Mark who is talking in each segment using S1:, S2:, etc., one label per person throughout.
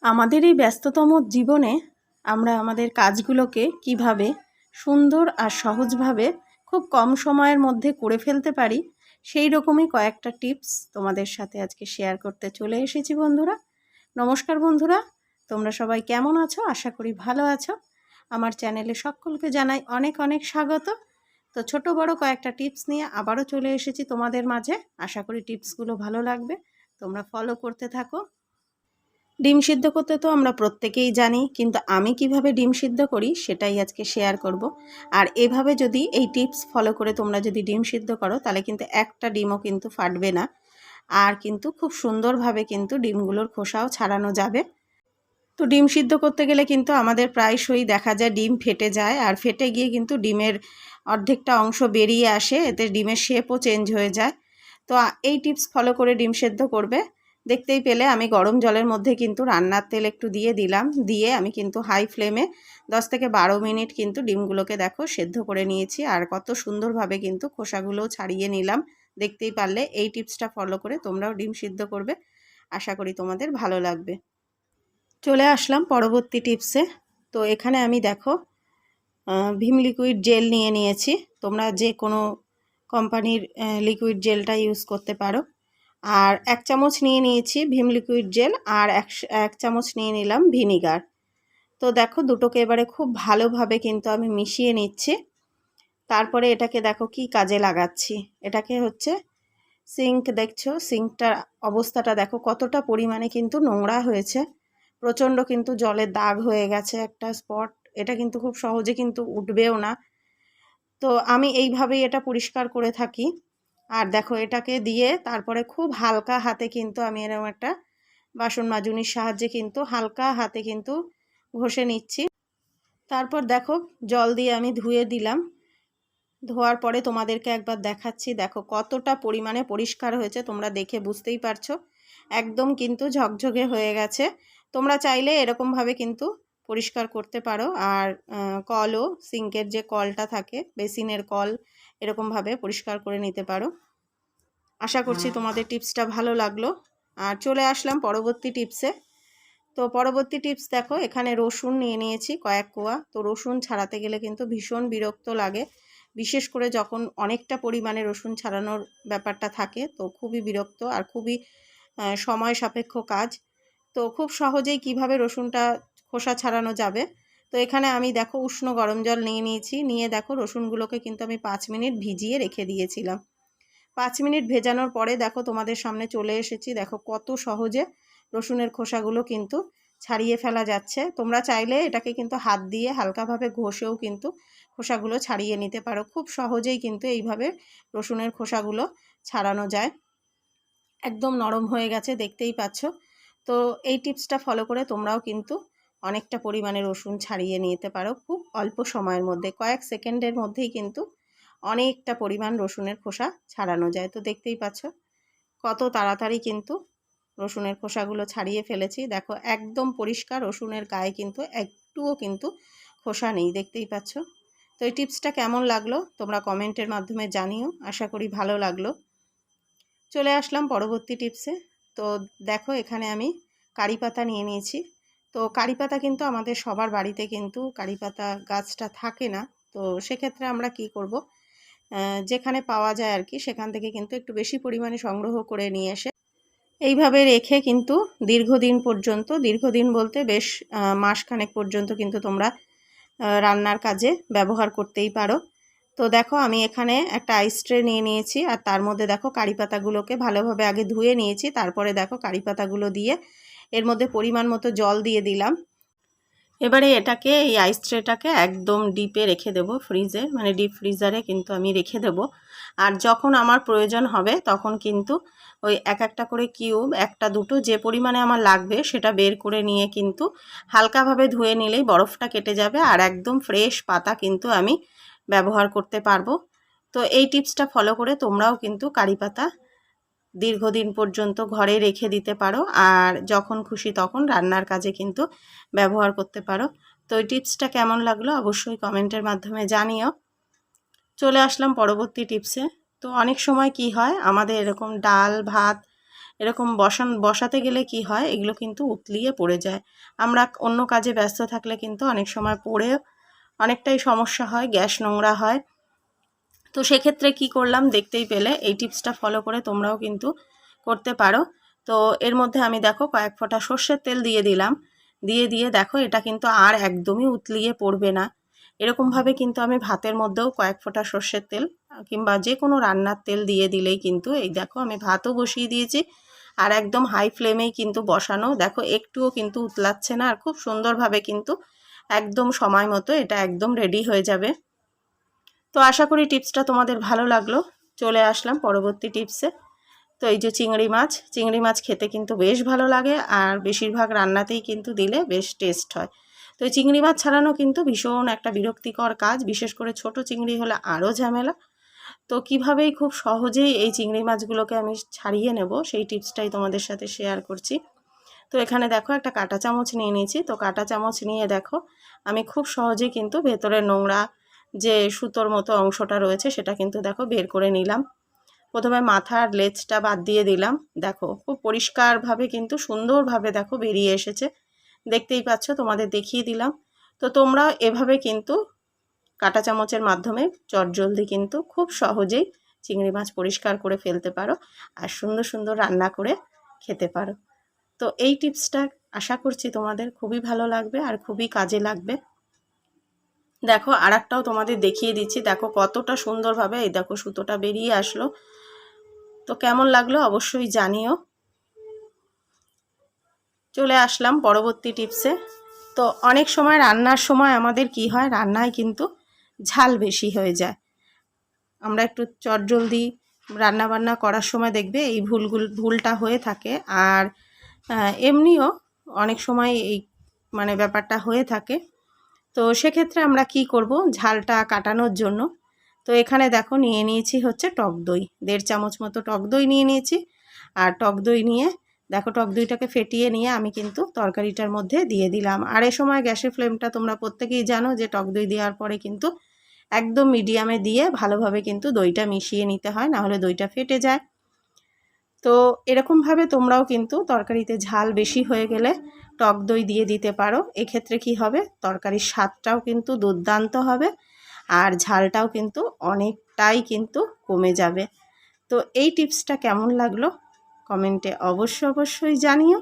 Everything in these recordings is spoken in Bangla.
S1: আমাদের এই ব্যস্ততম জীবনে আমরা আমাদের কাজগুলোকে কিভাবে সুন্দর আর সহজভাবে খুব কম সময়ের মধ্যে করে ফেলতে পারি সেই রকমই কয়েকটা টিপস তোমাদের সাথে আজকে শেয়ার করতে চলে এসেছি বন্ধুরা। নমস্কার বন্ধুরা, তোমরা সবাই কেমন আছো? আশা করি ভালো আছো। আমার চ্যানেলে সকলকে জানাই অনেক অনেক স্বাগত। তো ছোট বড় কয়েকটা টিপস নিয়ে আবারও চলে এসেছি তোমাদের মাঝে। আশা করি টিপসগুলো ভালো লাগবে, তোমরা ফলো করতে থাকো। ডিম সিদ্ধ করতে তো আমরা প্রত্যেকেই জানি, কিন্তু আমি কিভাবে ডিম সিদ্ধ করি সেটাই আজকে শেয়ার করব। আর এভাবে যদি এই টিপস ফলো করে তোমরা যদি ডিম সিদ্ধ করো তাহলে কিন্তু একটা ডিমও কিন্তু ফাটবে না, আর কিন্তু খুব সুন্দরভাবে কিন্তু ডিমগুলোর খোসাও ছাড়ানো যাবে। তো ডিম সিদ্ধ করতে গেলে কিন্তু আমাদের প্রায়শই দেখা যায় ডিম ফেটে যায়, আর ফেটে গিয়ে কিন্তু ডিমের অর্ধেকটা অংশ বেরিয়ে আসে, এতে ডিমের শেপও চেঞ্জ হয়ে যায়। তো এই টিপস ফলো করে ডিম সেদ্ধ করবে। দেখতেই পেলে আমি গরম জলের মধ্যে কিন্তু রান্নার তেল একটু দিয়ে দিলাম, দিয়ে আমি কিন্তু হাই ফ্লেমে 10 থেকে 12 মিনিট কিন্তু ডিমগুলোকে দেখো সেদ্ধ করে নিয়েছি, আর কত সুন্দরভাবে কিন্তু খোসাগুলোও ছাড়িয়ে নিলাম। দেখতেই পারলে এই টিপসটা ফলো করে তোমরাও ডিম সিদ্ধ করবে, আশা করি তোমাদের ভালো লাগবে। চলে আসলাম পরবর্তী টিপসে। তো এখানে আমি দেখো ভিম লিকুইড জেল নিয়ে নিয়েছি। তোমরা যে কোনো কোম্পানির লিকুইড জেলটা ইউজ করতে পারো। আর 1 চামচ নিয়ে নিয়েছি ভিম লিকুইড জেল, আর এক চামচ নিয়ে নিলাম ভিনিগার। তো দেখো দুটোকে এবারে খুব ভালোভাবে কিন্তু আমি মিশিয়ে নিচ্ছি। তারপরে এটাকে দেখো কি কাজে লাগাচ্ছি। এটাকে হচ্ছে সিঙ্ক, দেখছো সিঙ্কটার অবস্থাটা দেখো কতটা পরিমাণে কিন্তু নোংরা হয়েছে, প্রচণ্ড কিন্তু জলের দাগ হয়ে গেছে একটা স্পট। এটা কিন্তু খুব সহজে কিন্তু উঠবেও না। তো আমি এইভাবেই এটা পরিষ্কার করে থাকি। আর দেখো এটাকে দিয়ে তারপরে খুব হালকা হাতে কিন্তু আমি এরকম একটা বাসন মাজুনির সাহায্যে কিন্তু হালকা হাতে কিন্তু ঘষে নিচ্ছি। তারপর দেখো জল দিয়ে আমি ধুয়ে দিলাম। ধোয়ার পরে তোমাদেরকে একবার দেখাচ্ছি, দেখো কতটা পরিমাণে পরিষ্কার হয়েছে, তোমরা দেখে বুঝতেই পারছো একদম কিন্তু ঝকঝকে হয়ে গেছে। তোমরা চাইলে এরকমভাবে কিন্তু পরিষ্কার করতে পারো। আর কলও, সিঙ্কের যে কলটা থাকে, বেসিনের কল, এরকমভাবে পরিষ্কার করে নিতে পারো। আশা করছি তোমাদের টিপসটা ভালো লাগলো। আর চলে আসলাম পরবর্তী টিপসে। তো পরবর্তী টিপস দেখো, এখানে রসুন নিয়ে নিয়েছি কয়েক কোয়া। তো রসুন ছাড়াতে গেলে কিন্তু ভীষণ বিরক্ত লাগে, বিশেষ করে যখন অনেকটা পরিমাণে রসুন ছাড়ানোর ব্যাপারটা থাকে, তো খুবই বিরক্ত আর খুবই সময় সাপেক্ষ কাজ। তো খুব সহজেই কিভাবে রসুনটা খোসা ছাড়ানো যাবে। তো এখানে আমি দেখো উষ্ণ গরম জল নিয়ে নিয়েছি, নিয়ে দেখো রসুনগুলোকে কিন্তু আমি 5 মিনিট ভিজিয়ে রেখে দিয়েছিলাম। 5 মিনিট ভেজানোর পরে দেখো তোমাদের সামনে চলে এসেছি। দেখো কত সহজে রসুনের খোসাগুলো কিন্তু ছাড়িয়ে ফেলা যাচ্ছে। তোমরা চাইলে এটাকে কিন্তু হাত দিয়ে হালকাভাবে ঘষেও কিন্তু খোসাগুলো ছাড়িয়ে নিতে পারো। খুব সহজেই কিন্তু এইভাবে রসুনের খোসাগুলো ছাড়ানো যায়। একদম নরম হয়ে গেছে, দেখতেই পাচ্ছ। তো এই টিপসটা ফলো করে তোমরাও কিন্তু অনেকটা পরিমাণে রসুন ছাড়িয়ে নিতে পারো খুব অল্প সময়ের মধ্যে, কয়েক সেকেন্ডের মধ্যেই কিন্তু অনেকটা পরিমাণ রসুনের খোসা ছাড়ানো যায়। তো দেখতেই পাচ্ছ কত তাড়াতাড়ি কিন্তু রসুনের খোসাগুলো ছাড়িয়ে ফেলেছি। দেখো একদম পরিষ্কার, রসুনের গায়ে কিন্তু একটুও কিন্তু খোসা নেই, দেখতেই পাচ্ছ। তো এই টিপসটা কেমন লাগলো তোমরা কমেন্টের মাধ্যমে জানিও, আশা করি ভালো লাগলো। চলে আসলাম পরবর্তী টিপসে। তো দেখো এখানে আমি কারি পাতা নিয়ে নিয়েছি। তো কারি পাতা কিন্তু আমাদের সবার বাড়িতে কিন্তু কারি পাতা গাছটা থাকে না। তো সেক্ষেত্রে আমরা কি করব, যেখানে পাওয়া যায় আর কি সেখান থেকে কিন্তু একটু বেশি পরিমাণে সংগ্রহ করে নিয়ে এসে এইভাবে রেখে কিন্তু দীর্ঘদিন পর্যন্ত, দীর্ঘদিন বলতে বেশ মাসখানেক পর্যন্ত কিন্তু তোমরা রান্নার কাজে ব্যবহার করতেই পারো। তো দেখো আমি এখানে একটা আইস ট্রে নিয়ে নিয়েছি, আর তার মধ্যে দেখো কারি পাতাগুলোকে ভালোভাবে আগে ধুয়ে নিয়েছি। তারপরে দেখো কারি পাতাগুলো দিয়ে এর মধ্যে পরিমাণ মতো জল দিয়ে দিলাম। এবারে এটাকে, এই আইস ট্রেটাকে একদম ডিপে রেখে দেব, ফ্রিজে, মানে ডিপ ফ্রিজারে কিন্তু আমি রেখে দেব। আর যখন আমার প্রয়োজন হবে তখন কিন্তু ওই এক একটা করে কিউব, একটা দুটো যে পরিমাণে আমার লাগবে সেটা বের করে নিয়ে কিন্তু হালকাভাবে ধুয়ে নিলেই বরফটা কেটে যাবে, আর একদম ফ্রেশ পাতা কিন্তু আমি ব্যবহার করতে পারবো। তো এই টিপসটা ফলো করে তোমরাও কিন্তু কারি পাতা দীর্ঘদিন পর্যন্ত ঘরে রেখে দিতে পারো, আর যখন খুশি তখন রান্নার কাজে কিন্তু ব্যবহার করতে পারো। তো এই টিপসটা কেমন লাগলো অবশ্যই কমেন্টের মাধ্যমে জানিও। চলে আসলাম পরবর্তী টিপসে। তো অনেক সময় কি হয়, আমাদের এরকম ডাল ভাত এরকম বসাতে গেলে কি হয়, এগুলো কিন্তু উতলিয়ে পড়ে যায়। আমরা অন্য কাজে ব্যস্ত থাকলে কিন্তু অনেক সময় পড়ে অনেকটাই সমস্যা হয়, গ্যাস নোংরা হয়। তো সেক্ষেত্রে কি করলাম দেখতেই পেলে, এই টিপসটা ফলো করে তোমরাও কিন্তু করতে পারো। তো এর মধ্যে আমি দেখো কয়েক ফোঁটা সর্ষের তেল দিয়ে দিলাম, দিয়ে দেখো এটা কিন্তু আর একদমই উতলিয়ে পড়বে না। এরকমভাবে কিন্তু আমি ভাতের মধ্যেও কয়েক ফোঁটা সর্ষের তেল কিংবা যে কোনো রান্নার তেল দিয়ে দিলেই কিন্তু, এই দেখো আমি ভাতও বসিয়ে দিয়েছি আর একদম হাই ফ্লেমেই কিন্তু বসানো, দেখো একটুও কিন্তু উতলাচ্ছে না, আর খুব সুন্দরভাবে কিন্তু একদম সময় মতো এটা একদম রেডি হয়ে যাবে। তো আশা করি টিপসটা তোমাদের ভালো লাগলো। চলে আসলাম পরবর্তী টিপসে। তো এই যে চিংড়ি মাছ খেতে কিন্তু বেশ ভালো লাগে, আর বেশিরভাগ রান্নাতেই কিন্তু দিলে বেশ টেস্ট হয়। তো এই চিংড়ি মাছ ছাড়ানো কিন্তু ভীষণ একটা বিরক্তিকর কাজ, বিশেষ করে ছোট চিংড়ি হলে আরও ঝামেলা। তো কীভাবেই খুব সহজেই এই চিংড়ি মাছগুলোকে আমি ছাড়িয়ে নেব সেই টিপসটাই তোমাদের সাথে শেয়ার করছি। তো এখানে দেখো একটা কাঁটা চামচ নিয়ে নিয়েছি। তো কাঁটা চামচ নিয়ে দেখো আমি খুব সহজেই কিন্তু ভেতরের নোংরা যে সুতোর মতো অংশটা রয়েছে সেটা কিন্তু দেখো বের করে নিলাম। প্রথমে মাথার লেজটা বাদ দিয়ে দিলাম, দেখো খুব পরিষ্কারভাবে কিন্তু সুন্দরভাবে দেখো বেরিয়ে এসেছে, দেখতেই পাচ্ছ, তোমাদের দেখিয়ে দিলাম। তো তোমরা এভাবে কিন্তু কাঁটা চামচের মাধ্যমে চটজলদি কিন্তু খুব সহজেই চিংড়ি মাছ পরিষ্কার করে ফেলতে পারো আর সুন্দর সুন্দর রান্না করে খেতে পারো। তো এই টিপসটা আশা করছি তোমাদের খুবই ভালো লাগবে আর খুবই কাজে লাগবে। দেখো আর একটাও তোমাদের দেখিয়ে দিচ্ছি, দেখো কতটা সুন্দরভাবে এই দেখো সুতোটা বেরিয়ে আসলো। তো কেমন লাগলো অবশ্যই জানিও। চলে আসলাম পরবর্তী টিপসে। তো অনেক সময় রান্নার সময় আমাদের কি হয়, রান্নায় কিন্তু ঝাল বেশি হয়ে যায়। আমরা একটু চটজলদি রান্নাবান্না করার সময় দেখবে এই ভুলটা হয়ে থাকে। আর এমনিও অনেক সময় এই মানে ব্যাপারটা হয়ে থাকে। তো সেক্ষেত্রে আমরা কি করব ঝালটা কাটানোর জন্য, তো এখানে দেখো নিয়ে নিয়েছি হচ্ছে টক দই, 1.5 চামচ মতো টক দই নিয়ে নিয়েছি। আর টক দই নিয়ে দেখো টক দইটাকে ফেটিয়ে নিয়ে আমি কিন্তু তরকারিটার মধ্যে দিয়ে দিলাম। আর এই সময় গ্যাসের ফ্লেমটা তোমরা প্রত্যেকেই জানো যে টক দই দেওয়ার পরে কিন্তু একদম মিডিয়ামে দিয়ে ভালোভাবে কিন্তু দইটা মিশিয়ে নিতে হয়, না হলে দইটা ফেটে যায়। তো এরকমভাবে তোমরাও কিন্তু তরকারিতে ঝাল বেশি হয়ে গেলে টক দই দিয়ে দিতে পারো। এক্ষেত্রে কি হবে, তরকারির স্বাদটাও কিন্তু দুর্দান্ত হবে আর ঝালটাও কিন্তু অনেকটাই কিন্তু কমে যাবে। তো এই টিপসটা কেমন লাগলো কমেন্টে অবশ্যই জানিও।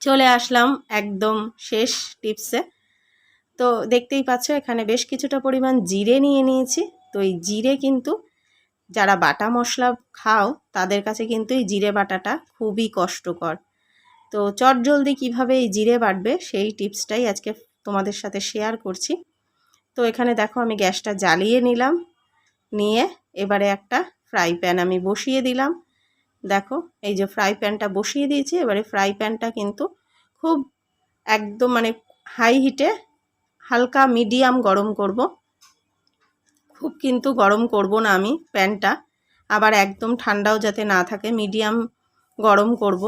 S1: চলে আসলাম একদম শেষ টিপসে। তো দেখতেই পাচ্ছ এখানে বেশ কিছুটা পরিমাণ জিরে নিয়ে নিয়েছি। তো এই জিরে কিন্তু যারা বাটা মশলা খাও তাদের কাছে কিন্তু এই জিরে বাটাটা খুবই কষ্টকর। তো চটজলদি কিভাবে এই জিরে বাটবে সেই টিপসটাই আজকে তোমাদের সাথে শেয়ার করছি। তো এখানে দেখো আমি গ্যাসটা জ্বালিয়ে নিলাম, নিয়ে এবারে একটা ফ্রাই প্যান আমি বসিয়ে দিলাম। দেখো এই যে ফ্রাই প্যানটা বসিয়ে দিয়েছি, এবারে ফ্রাই প্যানটা কিন্তু খুব একদম মানে হাই হিটে হালকা মিডিয়াম গরম করব, খুব কিন্তু গরম করব না আমি প্যানটা, আবার একদম ঠান্ডাও যাতে না থাকে, মিডিয়াম গরম করব।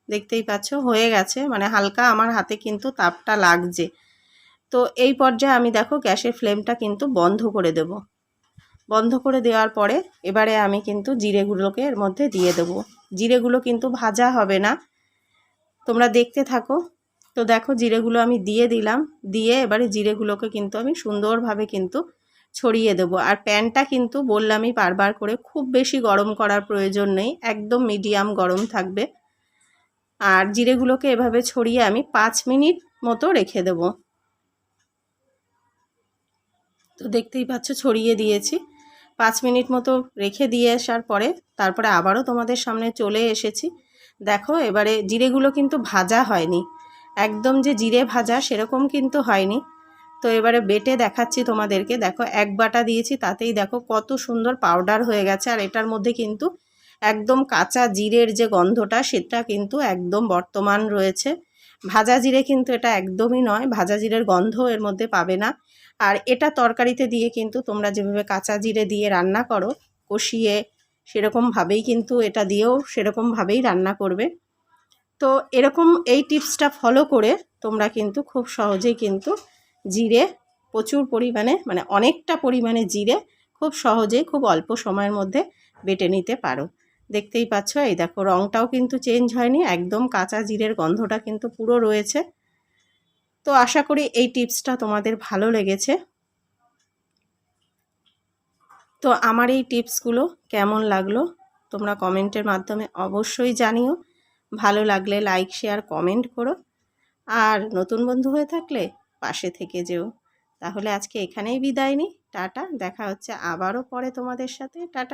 S1: দেখতেই পাচ্ছ হয়ে গেছে, মানে হালকা আমার হাতে কিন্তু তাপটা লাগছে। তো এই পর্যায়ে আমি দেখো গ্যাসের ফ্লেমটা কিন্তু বন্ধ করে দেব। বন্ধ করে দেওয়ার পরে এবারে আমি কিন্তু জিরেগুলোকে এর মধ্যে দিয়ে দেব। জিরেগুলো কিন্তু ভাজা হবে না, তোমরা দেখতে থাকো। তো দেখো জিরেগুলো আমি দিয়ে দিলাম, দিয়ে এবারে জিরেগুলোকে কিন্তু আমি সুন্দরভাবে কিন্তু ছড়িয়ে দেব। আর প্যানটা কিন্তু বললামই বারবার করে খুব বেশি গরম করার প্রয়োজন নেই, একদম মিডিয়াম গরম থাকবে। আর জিরেগুলোকে এভাবে ছড়িয়ে আমি 5 মিনিট মতো রেখে দেব। তো দেখতেই পাচ্ছ ছড়িয়ে দিয়েছি, 5 মিনিট মতো রেখে দিয়ে আসার পরে তারপরে আবারও তোমাদের সামনে চলে এসেছি। দেখো এবারে জিরেগুলো কিন্তু ভাজা হয়নি, একদম যে জিরে ভাজা সেরকম কিন্তু হয়নি। তো এবারে বেটে দেখাচ্ছি তোমাদেরকে, দেখো 1 বাটা দিয়েছি, তাতেই দেখো কত সুন্দর পাউডার হয়ে গেছে। আর এটার মধ্যে কিন্তু একদম কাঁচা জিরের যে গন্ধটা সেটা কিন্তু একদম বর্তমান রয়েছে। ভাজা জিরে কিন্তু এটা একদমই নয়, ভাজা জিরের গন্ধ এর মধ্যে পাবে না। আর এটা তরকারিতে দিয়ে কিন্তু তোমরা যেভাবে কাঁচা জিরে দিয়ে রান্না করো কষিয়ে, সেরকমভাবেই কিন্তু এটা দিয়েও সেরকমভাবেই রান্না করবে। তো এরকম এই টিপসটা ফলো করে তোমরা কিন্তু খুব সহজেই কিন্তু জিরে প্রচুর পরিমাণে মানে অনেকটা পরিমাণে জিরে খুব সহজেই খুব অল্প সময়ের মধ্যে বেটে নিতে পারো। দেখতেই পাচ্ছ, এই দেখো রঙটাও কিন্তু চেঞ্জ হয়নি, একদম কাঁচা জিরের গন্ধটা কিন্তু পুরো রয়েছে। তো আশা করি এই টিপসটা তোমাদের ভালো লেগেছে। তো আমার এই টিপসগুলো কেমন লাগলো তোমরা কমেন্টের মাধ্যমে অবশ্যই জানিও। ভালো লাগলে লাইক শেয়ার কমেন্ট করো, আর নতুন বন্ধু হয়ে থাকলে পাশে থেকে যেও। তাহলে আজকে এখানেই বিদায় নিই, টাটা। দেখা হচ্ছে আবারও পরে তোমাদের সাথে, টাটা।